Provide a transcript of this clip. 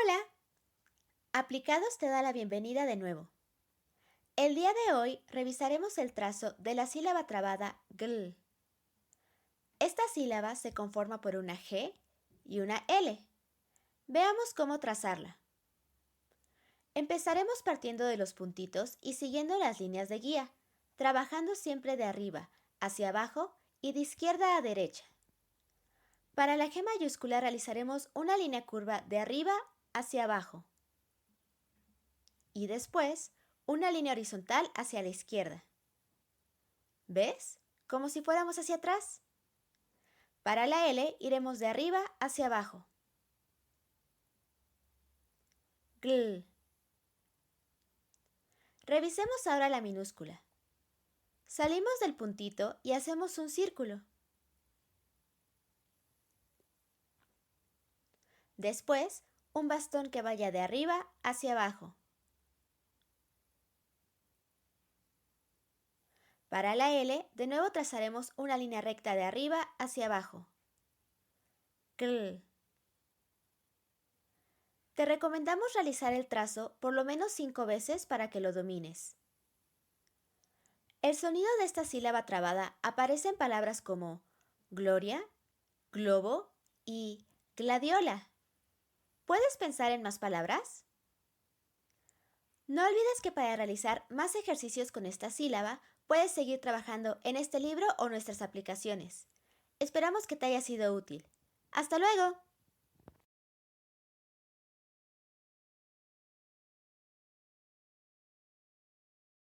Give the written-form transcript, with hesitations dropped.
Hola, Aplicados te da la bienvenida de nuevo. El día de hoy revisaremos el trazo de la sílaba trabada gl. Esta sílaba se conforma por una G y una L. Veamos cómo trazarla. Empezaremos partiendo de los puntitos y siguiendo las líneas de guía, trabajando siempre de arriba hacia abajo y de izquierda a derecha. Para la G mayúscula realizaremos una línea curva de arriba hacia abajo y después una línea horizontal hacia la izquierda. ¿Ves? Como si fuéramos hacia atrás. Para la L iremos de arriba hacia abajo. Gl. Revisemos ahora la minúscula. Salimos del puntito y hacemos un círculo. Después, un bastón que vaya de arriba hacia abajo. Para la L, de nuevo trazaremos una línea recta de arriba hacia abajo. Gl. Te recomendamos realizar el trazo por lo menos 5 veces para que lo domines. El sonido de esta sílaba trabada aparece en palabras como gloria, globo y gladiola. ¿Puedes pensar en más palabras? No olvides que para realizar más ejercicios con esta sílaba, puedes seguir trabajando en este libro o nuestras aplicaciones. Esperamos que te haya sido útil. ¡Hasta luego!